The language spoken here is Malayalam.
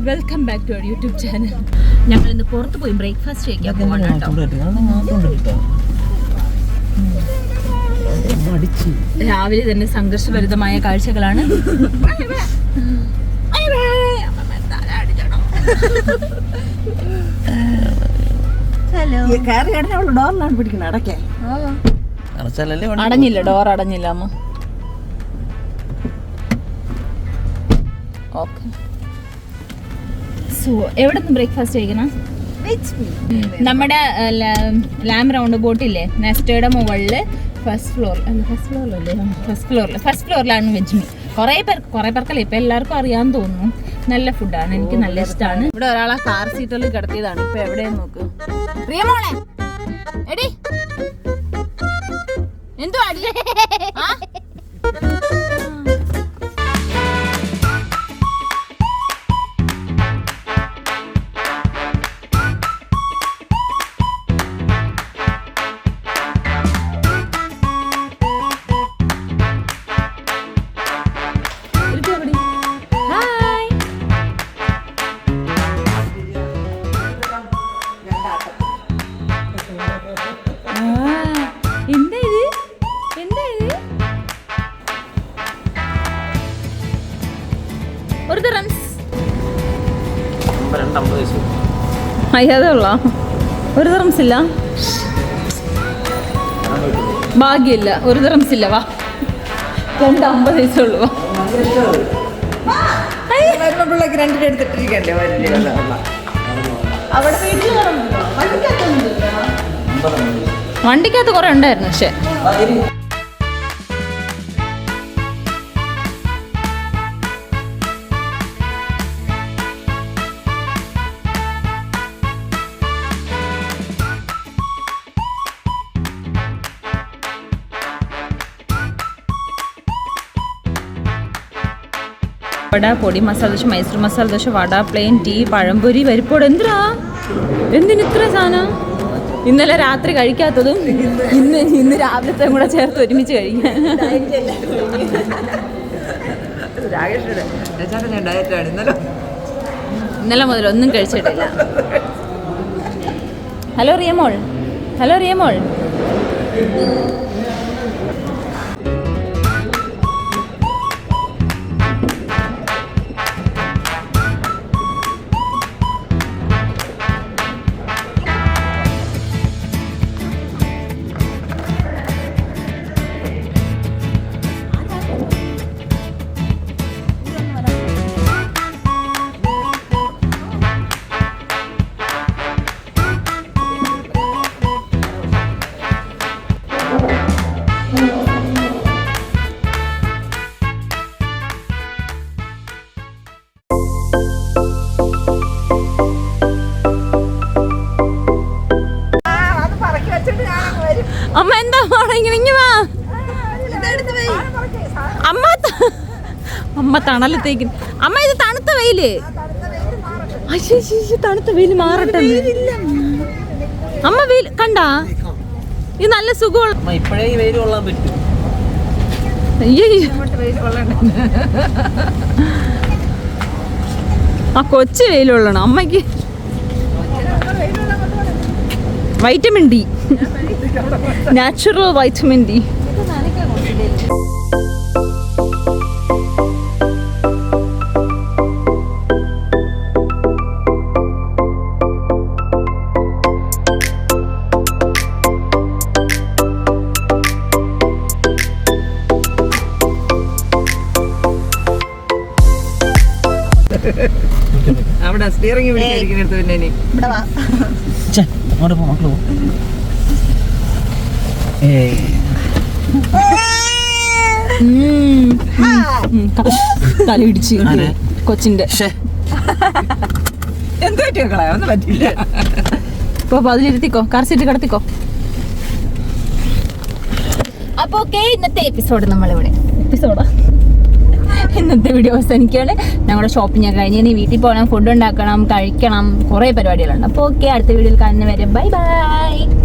Welcome back to our YouTube channel. ഞങ്ങൾ ഇന്ന് പുറത്ത് പോയി ബ്രേക്ക്ഫാസ്റ്റ് കഴിക്കാൻ പോകണം കേട്ടോ. രാവിലെ തന്നെ സംഘർഷഭരിതമായ കാഴ്ചകളാണ്. ഡോറിലാണ് പിടിക്കുന്നത്. അടയ്ക്കാൻ അടഞ്ഞില്ല, ഡോർ അടഞ്ഞില്ല അമ്മ. ഓക്കെ, സോ എവിടെ നിന്ന് ബ്രേക്ക്ഫാസ്റ്റ് കഴിക്കണം? നമ്മുടെ ലാം റൗണ്ട് ബോട്ടില്ലേ, നെസ്റ്റയുടെ മുകളിൽ ഫസ്റ്റ് ഫ്ലോറിലാണ് വെജ് മീ. കുറേ പേർക്കല്ല, ഇപ്പം എല്ലാവർക്കും അറിയാമെന്ന് തോന്നുന്നു. നല്ല ഫുഡാണ്, എനിക്ക് നല്ല ഇഷ്ടമാണ്. ഇവിടെ ഒരാളെ കാർ സീറ്റിൽ കിടത്തിയതാണ്. ഇപ്പൊ എവിടെയെന്ന് നോക്ക്. പ്രിയമോളെ എടി എന്തോ അടി. അയ്യാതുള്ള ഒരു ദിറംസ് ഇല്ല, ഭാഗ്യമില്ല. ഒരു ദിറംസ് ഇല്ല. വാ, 2.50 പൈസയുള്ളൂ. വണ്ടിക്കകത്ത് കുറെ ഉണ്ടായിരുന്നു. പക്ഷെ വട, പൊടി മസാല ദോശ, മൈസൂർ മസാല ദോശ, വട, പ്ലെയിൻ ടീ, പഴംപൊരി, പരിപ്പോട്. എന്തിനിത്ര സാധനം? ഇന്നലെ രാത്രി കഴിക്കാത്തതും ഇന്ന് രാവിലത്തെ കൂടെ ചേർത്ത് ഒരുമിച്ച് കഴിക്കാൻ. ഇന്നലെ മുതൽ ഒന്നും കഴിച്ചിട്ടില്ല. Hello Riyamol, hello Riyamol. അമ്മ എന്താ ഇങ്ങനെ വാ. അമ്മ തണലത്തേക്ക്. അമ്മ ഇത് തണുത്ത വെയില്. തണുത്ത വെയില് മാറട്ടെ. അമ്മ വെയിൽ കണ്ടാ? ഇത് നല്ല സുഖമുള്ള. ആ കൊച്ചു വെയിൽ കൊള്ളണം അമ്മയ്ക്ക്. Vitamin D, natural vitamin D. അവിടെ സ്റ്റിയറിംഗ് പിടിച്ചിരിക്കുന്നിടത്ത് പിന്നെ ഇനി ഇവിടെ വാ. അങ്ങോട്ട് പോ മക്കളോ. തലയിടിച്ച് കൊച്ചിന്റെ. എന്ത് പറ്റിയ ഒന്നും പറ്റില്ല. ഇപ്പൊ അതിലിരുത്തിക്കോ, കാർ സീറ്റ് കിടത്തിക്കോ. അപ്പൊ ഓക്കെ, ഇന്നത്തെ ഇന്നത്തെ വീഡിയോ അവസാനിക്കുകയാണ്. ഞങ്ങളുടെ ഷോപ്പിംഗ് ഒക്കെ കഴിഞ്ഞ് ഇനി വീട്ടിൽ പോകണം, ഫുഡ് ഉണ്ടാക്കണം, കഴിക്കണം, കുറേ പരിപാടികളുണ്ട്. അപ്പോൾ ഓക്കെ, അടുത്ത വീഡിയോയിൽ കാണുന്നവരെ ബൈ ബൈ.